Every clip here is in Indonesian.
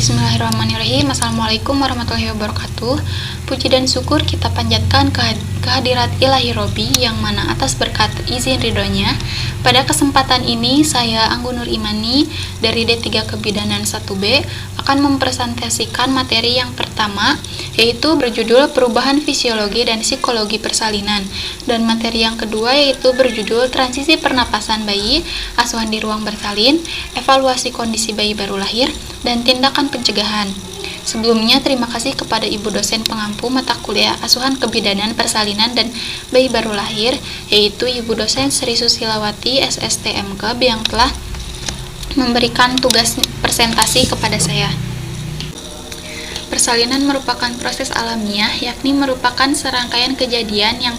Bismillahirrahmanirrahim. Assalamualaikum warahmatullahi wabarakatuh. Puji dan syukur kita panjatkan kehadirat ilahi Robi yang mana atas berkat izin ridhonya. Pada kesempatan ini saya Anggun Nur Imani dari D3 Kebidanan 1B akan mempresentasikan materi yang pertama, yaitu berjudul Perubahan Fisiologi dan Psikologi Persalinan, dan materi yang kedua yaitu berjudul Transisi Pernapasan Bayi, Asuhan di Ruang Bersalin, Evaluasi Kondisi Bayi Baru Lahir, dan Tindakan Pencegahan. Sebelumnya, terima kasih kepada Ibu dosen pengampu mata kuliah Asuhan Kebidanan Persalinan dan Bayi Baru Lahir, yaitu Ibu dosen Sri Susilawati SSTMK yang telah memberikan tugas presentasi kepada saya. Persalinan merupakan proses alamiah, yakni merupakan serangkaian kejadian yang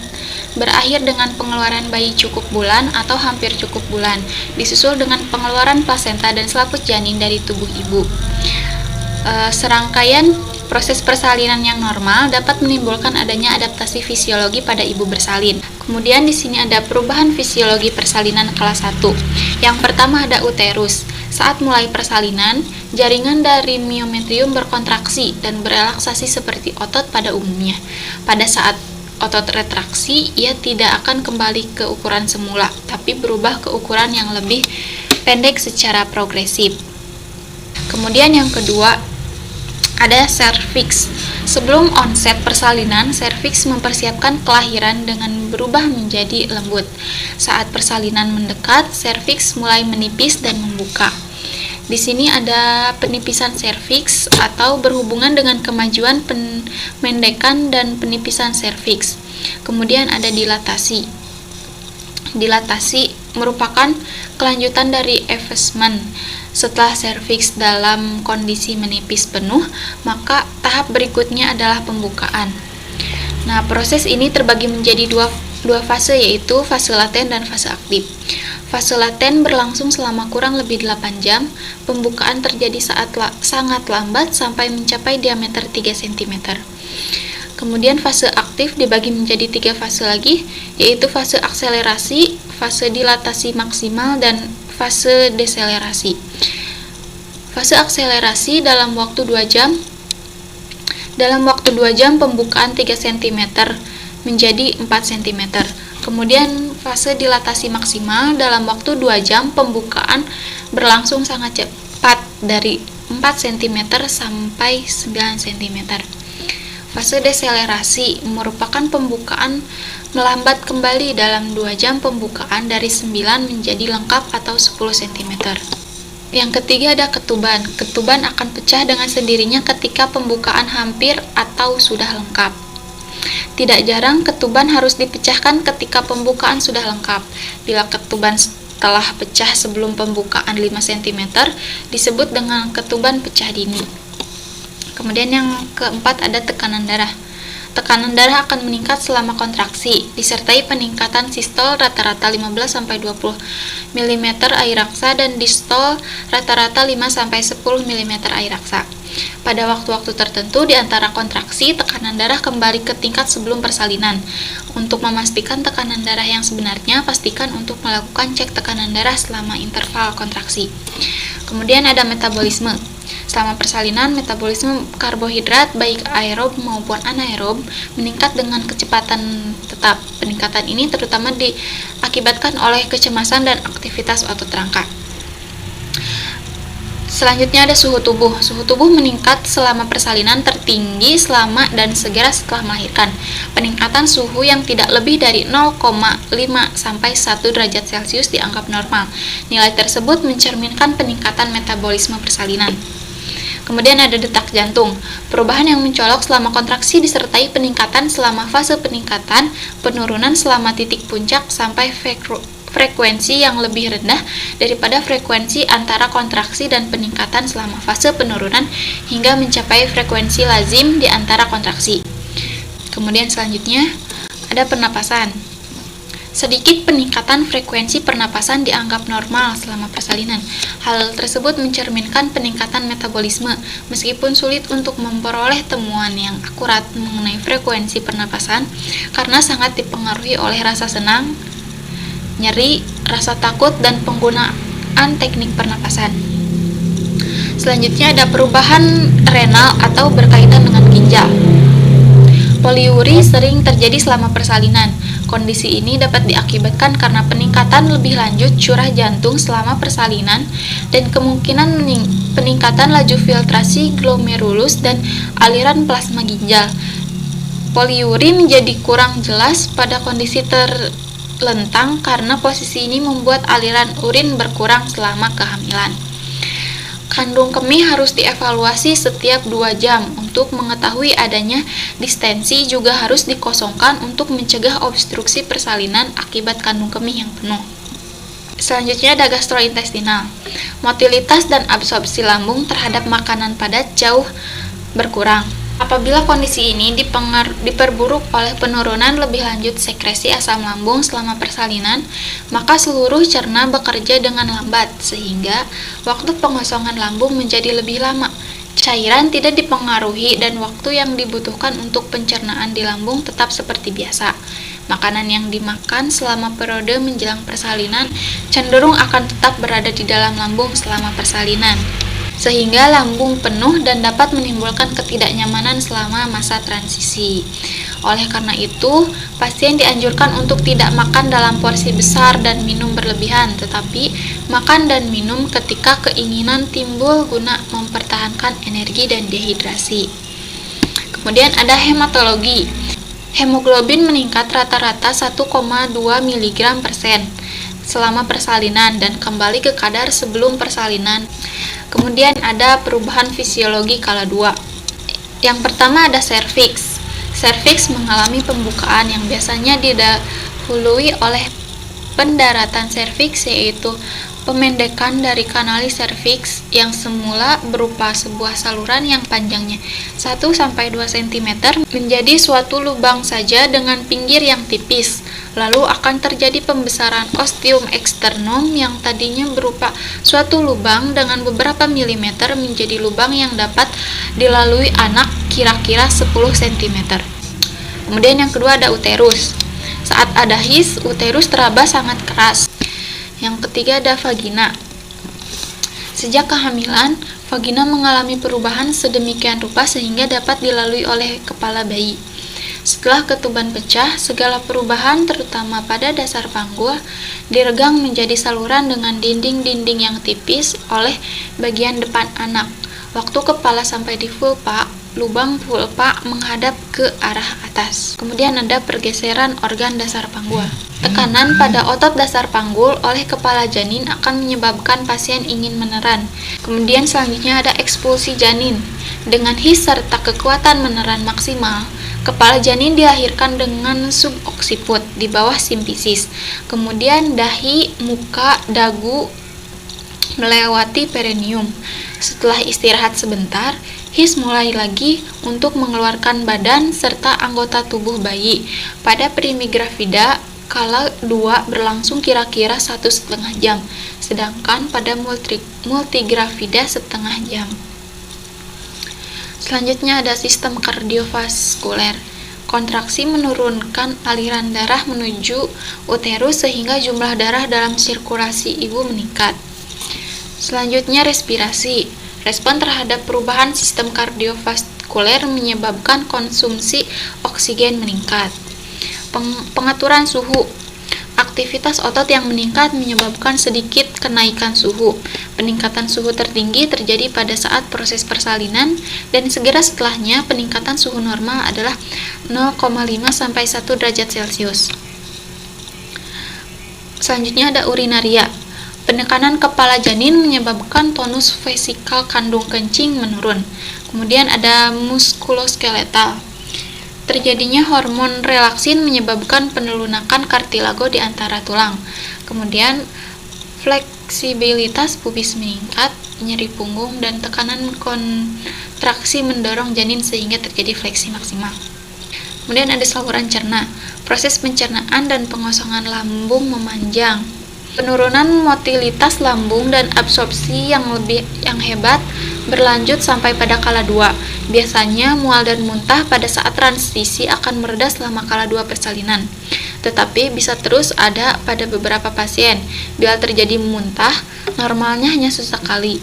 berakhir dengan pengeluaran bayi cukup bulan atau hampir cukup bulan, disusul dengan pengeluaran plasenta dan selaput janin dari tubuh ibu. Serangkaian proses persalinan yang normal dapat menimbulkan adanya adaptasi fisiologi pada ibu bersalin. Kemudian di sini ada perubahan fisiologi persalinan kelas 1. Yang pertama ada uterus. Saat mulai persalinan, jaringan dari miometrium berkontraksi dan berelaksasi seperti otot pada umumnya. Pada saat otot retraksi, ia tidak akan kembali ke ukuran semula, tapi berubah ke ukuran yang lebih pendek secara progresif. Kemudian yang kedua ada serviks. Sebelum onset persalinan, serviks mempersiapkan kelahiran dengan berubah menjadi lembut. Saat persalinan mendekat, serviks mulai menipis dan membuka. Di sini ada penipisan serviks atau berhubungan dengan kemajuan pemendekan dan penipisan serviks. Kemudian ada dilatasi. Dilatasi merupakan kelanjutan dari effacement. Setelah serviks dalam kondisi menipis penuh, maka tahap berikutnya adalah pembukaan. Nah, proses ini terbagi menjadi dua fase, yaitu fase laten dan fase aktif. Fase laten berlangsung selama kurang lebih 8 jam. Pembukaan terjadi saat sangat lambat sampai mencapai diameter 3 cm. Kemudian fase aktif dibagi menjadi 3 fase lagi, yaitu fase akselerasi, fase dilatasi maksimal, dan fase deselerasi. Fase akselerasi dalam waktu 2 jam. Dalam waktu 2 jam pembukaan 3 cm menjadi 4 cm. Kemudian fase dilatasi maksimal dalam waktu 2 jam pembukaan berlangsung sangat cepat dari 4 cm sampai 9 cm. Fase deselerasi merupakan pembukaan melambat kembali dalam 2 jam pembukaan dari 9 menjadi lengkap atau 10 cm. Yang ketiga ada ketuban. Ketuban akan pecah dengan sendirinya ketika pembukaan hampir atau sudah lengkap. Tidak jarang ketuban harus dipecahkan ketika pembukaan sudah lengkap. Bila ketuban telah pecah sebelum pembukaan 5 cm, disebut dengan ketuban pecah dini. Kemudian yang keempat ada tekanan darah. Tekanan darah akan meningkat selama kontraksi, disertai peningkatan sistol rata-rata 15-20 mm air raksa dan distol rata-rata 5-10 mm air raksa. Pada waktu-waktu tertentu di antara kontraksi, tekanan darah kembali ke tingkat sebelum persalinan. Untuk memastikan tekanan darah yang sebenarnya, pastikan untuk melakukan cek tekanan darah selama interval kontraksi. Kemudian ada metabolisme. Selama persalinan, metabolisme karbohidrat baik aerob maupun anaerob meningkat dengan kecepatan tetap. Peningkatan ini terutama diakibatkan oleh kecemasan dan aktivitas otot rangka. Selanjutnya ada suhu tubuh. Suhu tubuh meningkat selama persalinan tertinggi selama dan segera setelah melahirkan. Peningkatan suhu yang tidak lebih dari 0,5 sampai 1 derajat Celcius dianggap normal. Nilai tersebut mencerminkan peningkatan metabolisme persalinan. Kemudian ada detak jantung. Perubahan yang mencolok selama kontraksi disertai peningkatan selama fase peningkatan, penurunan selama titik puncak sampai frekuensi yang lebih rendah daripada frekuensi antara kontraksi dan peningkatan selama fase penurunan hingga mencapai frekuensi lazim di antara kontraksi. Kemudian selanjutnya ada pernapasan. Sedikit peningkatan frekuensi pernapasan dianggap normal selama persalinan. Hal tersebut mencerminkan peningkatan metabolisme, meskipun sulit untuk memperoleh temuan yang akurat mengenai frekuensi pernapasan karena sangat dipengaruhi oleh rasa senang, nyeri, rasa takut, dan penggunaan teknik pernapasan. Selanjutnya ada perubahan renal atau berkaitan dengan ginjal. Poliuri sering terjadi selama persalinan. Kondisi ini dapat diakibatkan karena peningkatan lebih lanjut curah jantung selama persalinan dan kemungkinan peningkatan laju filtrasi glomerulus dan aliran plasma ginjal. Poliuri menjadi kurang jelas pada kondisi terlentang karena posisi ini membuat aliran urin berkurang selama kehamilan. Kandung kemih harus dievaluasi setiap 2 jam. Untuk mengetahui adanya distensi juga harus dikosongkan untuk mencegah obstruksi persalinan akibat kandung kemih yang penuh. Selanjutnya ada gastrointestinal. Motilitas dan absorpsi lambung terhadap makanan padat jauh berkurang. Apabila kondisi ini diperburuk oleh penurunan lebih lanjut sekresi asam lambung selama persalinan, maka seluruh cerna bekerja dengan lambat, sehingga waktu pengosongan lambung menjadi lebih lama. Cairan tidak dipengaruhi dan waktu yang dibutuhkan untuk pencernaan di lambung tetap seperti biasa. Makanan yang dimakan selama periode menjelang persalinan cenderung akan tetap berada di dalam lambung selama persalinan, sehingga lambung penuh dan dapat menimbulkan ketidaknyamanan selama masa transisi. Oleh karena itu, pasien dianjurkan untuk tidak makan dalam porsi besar dan minum berlebihan, tetapi makan dan minum ketika keinginan timbul guna mempertahankan energi dan dehidrasi. Kemudian ada hematologi. Hemoglobin meningkat rata-rata 1,2 mg/sen selama persalinan dan kembali ke kadar sebelum persalinan. Kemudian ada perubahan fisiologi kala 2. Yang pertama ada serviks. Serviks mengalami pembukaan yang biasanya didahului oleh pendaratan serviks, yaitu pemendekan dari kanalis serviks yang semula berupa sebuah saluran yang panjangnya 1-2 cm menjadi suatu lubang saja dengan pinggir yang tipis. Lalu akan terjadi pembesaran ostium externum yang tadinya berupa suatu lubang dengan beberapa milimeter menjadi lubang yang dapat dilalui anak kira-kira 10 cm. Kemudian yang kedua ada uterus. Saat ada his, uterus teraba sangat keras. Yang ketiga ada vagina. Sejak kehamilan, vagina mengalami perubahan sedemikian rupa sehingga dapat dilalui oleh kepala bayi. Setelah ketuban pecah, segala perubahan terutama pada dasar panggul diregang menjadi saluran dengan dinding-dinding yang tipis oleh bagian depan anak. Waktu kepala sampai di vulva, lubang vulva menghadap ke arah atas. Kemudian ada pergeseran organ dasar panggul. Tekanan pada otot dasar panggul oleh kepala janin akan menyebabkan pasien ingin meneran. Kemudian selanjutnya ada ekspulsi janin. Dengan his serta kekuatan meneran maksimal, kepala janin dilahirkan dengan suboksiput di bawah simfisis. Kemudian dahi, muka, dagu melewati perineum. Setelah istirahat sebentar, his mulai lagi untuk mengeluarkan badan serta anggota tubuh bayi. Pada primigravida, kala 2 berlangsung kira-kira 1,5 jam, sedangkan pada multigravida setengah jam. Selanjutnya ada sistem kardiovaskuler. Kontraksi menurunkan aliran darah menuju uterus sehingga jumlah darah dalam sirkulasi ibu meningkat. Selanjutnya respirasi. Respon terhadap perubahan sistem kardiovaskuler menyebabkan konsumsi oksigen meningkat. Pengaturan suhu. Aktivitas otot yang meningkat menyebabkan sedikit kenaikan suhu. Peningkatan suhu tertinggi terjadi pada saat proses persalinan dan segera setelahnya peningkatan suhu normal adalah 0,5 sampai 1 derajat Celcius. Selanjutnya ada urinaria. Penekanan kepala janin menyebabkan tonus vesikal kandung kencing menurun. Kemudian ada muskuloskeletal. Terjadinya hormon relaksin menyebabkan penelunakan kartilago di antara tulang. Kemudian fleksibilitas pubis meningkat, nyeri punggung, dan tekanan kontraksi mendorong janin sehingga terjadi fleksi maksimal. Kemudian ada saluran cerna. Proses pencernaan dan pengosongan lambung memanjang. Penurunan motilitas lambung dan absorpsi yang hebat berlanjut sampai pada kala 2. Biasanya mual dan muntah pada saat transisi akan mereda selama kala 2 persalinan. Tetapi bisa terus ada pada beberapa pasien. Bila terjadi muntah, normalnya hanya sesekali.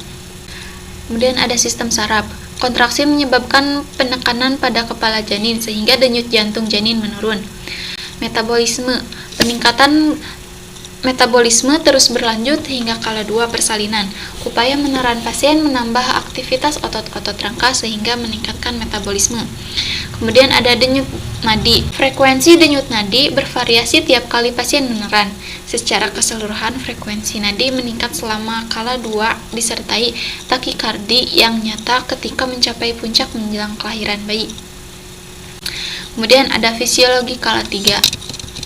Kemudian ada sistem saraf. Kontraksi menyebabkan penekanan pada kepala janin sehingga denyut jantung janin menurun. Metabolisme. Peningkatan metabolisme terus berlanjut hingga kala 2 persalinan. Upaya meneran pasien menambah aktivitas otot-otot rangka sehingga meningkatkan metabolisme. Kemudian ada denyut nadi. Frekuensi denyut nadi bervariasi tiap kali pasien meneran. Secara keseluruhan, frekuensi nadi meningkat selama kala 2 disertai takikardi yang nyata ketika mencapai puncak menjelang kelahiran bayi. Kemudian ada fisiologi kala 3.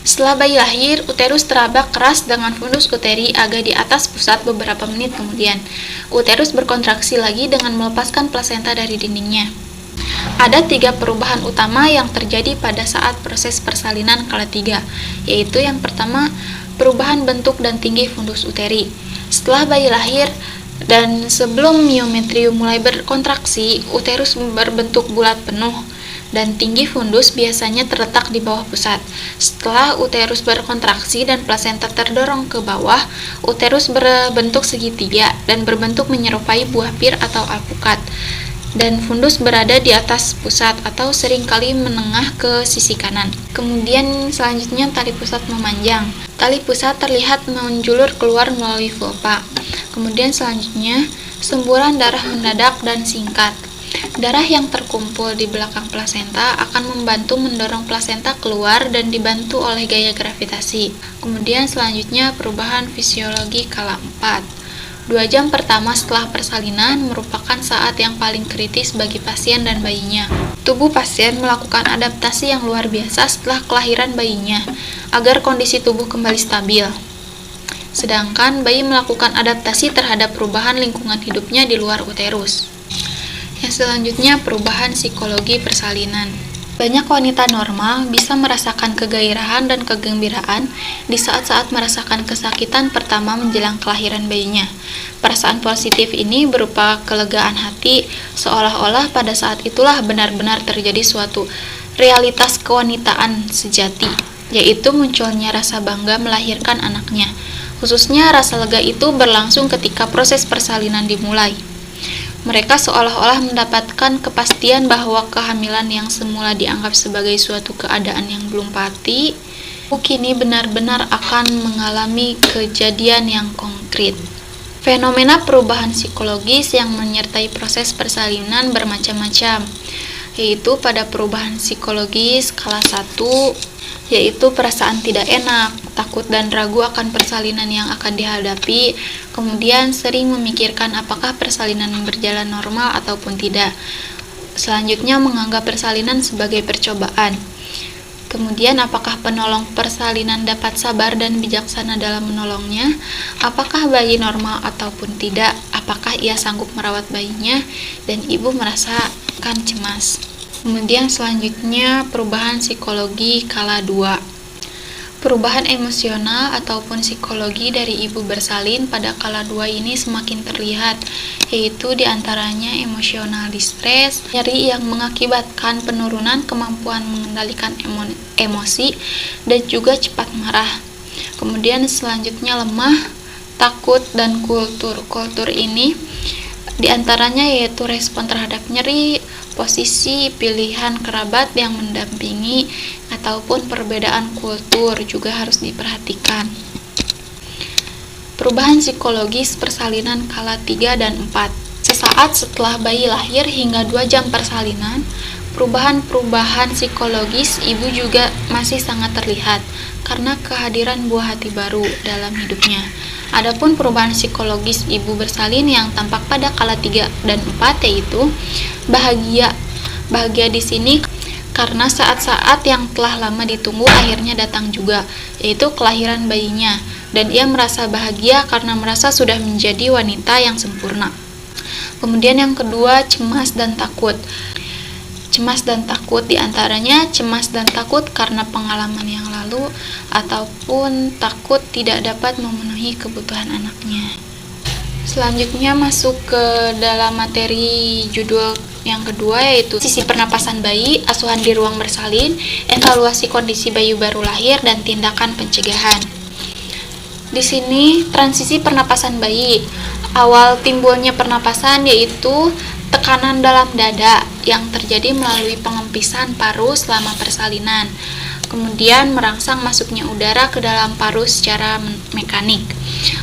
Setelah bayi lahir, uterus teraba keras dengan fundus uteri agak di atas pusat beberapa menit kemudian. Uterus berkontraksi lagi dengan melepaskan plasenta dari dindingnya. Ada 3 perubahan utama yang terjadi pada saat proses persalinan kala 3, yaitu yang pertama, perubahan bentuk dan tinggi fundus uteri. Setelah bayi lahir dan sebelum miometrium mulai berkontraksi, uterus berbentuk bulat penuh dan tinggi fundus biasanya terletak di bawah pusat. Setelah uterus berkontraksi dan plasenta terdorong ke bawah, uterus berbentuk segitiga dan berbentuk menyerupai buah pir atau alpukat. Dan fundus berada di atas pusat atau seringkali menengah ke sisi kanan. Kemudian selanjutnya tali pusat memanjang. Tali pusat terlihat menjulur keluar melalui vulva. Kemudian selanjutnya semburan darah mendadak dan singkat. Darah yang terkumpul di belakang plasenta akan membantu mendorong plasenta keluar dan dibantu oleh gaya gravitasi. Kemudian selanjutnya perubahan fisiologi kala 4. 2 jam pertama setelah persalinan merupakan saat yang paling kritis bagi pasien dan bayinya. Tubuh pasien melakukan adaptasi yang luar biasa setelah kelahiran bayinya, agar kondisi tubuh kembali stabil. Sedangkan bayi melakukan adaptasi terhadap perubahan lingkungan hidupnya di luar uterus. Yang selanjutnya perubahan psikologi persalinan. Banyak wanita normal bisa merasakan kegairahan dan kegembiraan di saat-saat merasakan kesakitan pertama menjelang kelahiran bayinya. Perasaan positif ini berupa kelegaan hati, seolah-olah pada saat itulah benar-benar terjadi suatu realitas kewanitaan sejati, yaitu munculnya rasa bangga melahirkan anaknya. Khususnya rasa lega itu berlangsung ketika proses persalinan dimulai. Mereka seolah-olah mendapatkan kepastian bahwa kehamilan yang semula dianggap sebagai suatu keadaan yang belum pasti, kini benar-benar akan mengalami kejadian yang konkret. Fenomena perubahan psikologis yang menyertai proses persalinan bermacam-macam, yaitu pada perubahan psikologis skala 1, yaitu perasaan tidak enak, takut dan ragu akan persalinan yang akan dihadapi, kemudian sering memikirkan apakah persalinan berjalan normal ataupun tidak. Selanjutnya menganggap persalinan sebagai percobaan. Kemudian apakah penolong persalinan dapat sabar dan bijaksana dalam menolongnya? Apakah bayi normal ataupun tidak? Apakah ia sanggup merawat bayinya? Dan ibu merasakan cemas. Kemudian selanjutnya perubahan psikologi skala 2. Perubahan emosional ataupun psikologi dari ibu bersalin pada skala 2 ini semakin terlihat, yaitu diantaranya emosional distress, nyeri yang mengakibatkan penurunan kemampuan mengendalikan emosi dan juga cepat marah. Kemudian selanjutnya lemah, takut, dan kultur. Kultur ini diantaranya yaitu respon terhadap nyeri, posisi, pilihan kerabat yang mendampingi, ataupun perbedaan kultur juga harus diperhatikan. Perubahan psikologis persalinan skala 3 dan 4. Sesaat setelah bayi lahir hingga 2 jam persalinan, perubahan-perubahan psikologis ibu juga masih sangat terlihat karena kehadiran buah hati baru dalam hidupnya. Adapun perubahan psikologis ibu bersalin yang tampak pada skala 3 dan 4 yaitu bahagia. Bahagia di sini karena saat-saat yang telah lama ditunggu akhirnya datang juga, yaitu kelahiran bayinya, dan ia merasa bahagia karena merasa sudah menjadi wanita yang sempurna. Kemudian yang kedua, cemas dan takut. Cemas dan takut diantaranya cemas dan takut karena pengalaman yang lalu ataupun takut tidak dapat memenuhi kebutuhan anaknya. Selanjutnya masuk ke dalam materi judul yang kedua yaitu sisi pernapasan bayi, asuhan di ruang bersalin, evaluasi kondisi bayi baru lahir, dan tindakan pencegahan. Di sini transisi pernapasan bayi. Awal timbulnya pernapasan yaitu tekanan dalam dada yang terjadi melalui pengempisan paru selama persalinan. Kemudian merangsang masuknya udara ke dalam paru secara mekanik.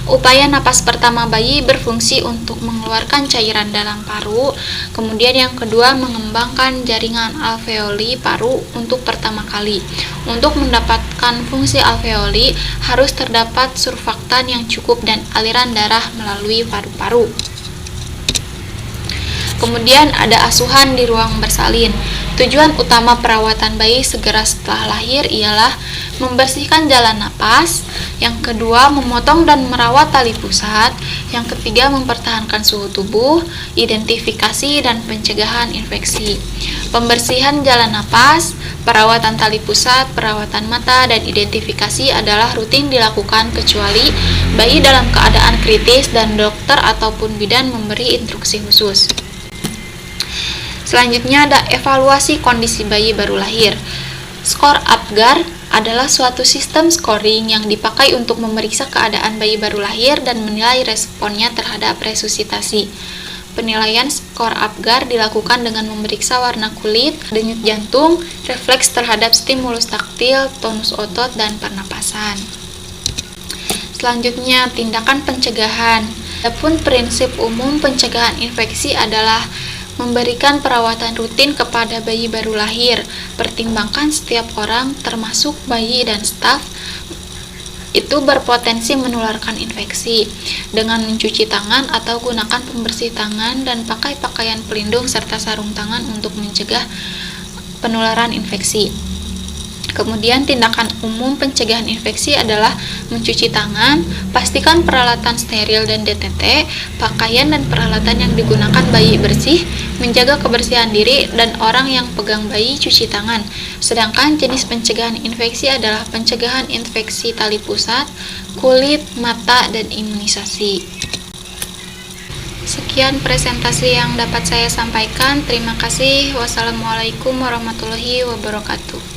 Upaya napas pertama bayi berfungsi untuk mengeluarkan cairan dalam paru. Kemudian yang kedua mengembangkan jaringan alveoli paru untuk pertama kali. Untuk mendapatkan fungsi alveoli harus terdapat surfaktan yang cukup dan aliran darah melalui paru-paru. Kemudian ada asuhan di ruang bersalin. Tujuan utama perawatan bayi segera setelah lahir ialah membersihkan jalan napas, yang kedua memotong dan merawat tali pusat, yang ketiga mempertahankan suhu tubuh, identifikasi dan pencegahan infeksi. Pembersihan jalan napas, perawatan tali pusat, perawatan mata, dan identifikasi adalah rutin dilakukan kecuali bayi dalam keadaan kritis dan dokter ataupun bidan memberi instruksi khusus. Selanjutnya ada evaluasi kondisi bayi baru lahir. Skor Apgar adalah suatu sistem scoring yang dipakai untuk memeriksa keadaan bayi baru lahir dan menilai responnya terhadap resusitasi. Penilaian skor Apgar dilakukan dengan memeriksa warna kulit, denyut jantung, refleks terhadap stimulus taktil, tonus otot, dan pernapasan. Selanjutnya, tindakan pencegahan. Adapun prinsip umum pencegahan infeksi adalah memberikan perawatan rutin kepada bayi baru lahir. Pertimbangkan setiap orang, termasuk bayi dan staf, itu berpotensi menularkan infeksi dengan mencuci tangan atau gunakan pembersih tangan dan pakai pakaian pelindung serta sarung tangan untuk mencegah penularan infeksi. Kemudian tindakan umum pencegahan infeksi adalah mencuci tangan, pastikan peralatan steril dan DTT, pakaian dan peralatan yang digunakan bayi bersih, menjaga kebersihan diri dan orang yang pegang bayi cuci tangan. Sedangkan jenis pencegahan infeksi adalah pencegahan infeksi tali pusat, kulit, mata, dan imunisasi. Sekian presentasi yang dapat saya sampaikan. Terima kasih. Wassalamualaikum warahmatullahi wabarakatuh.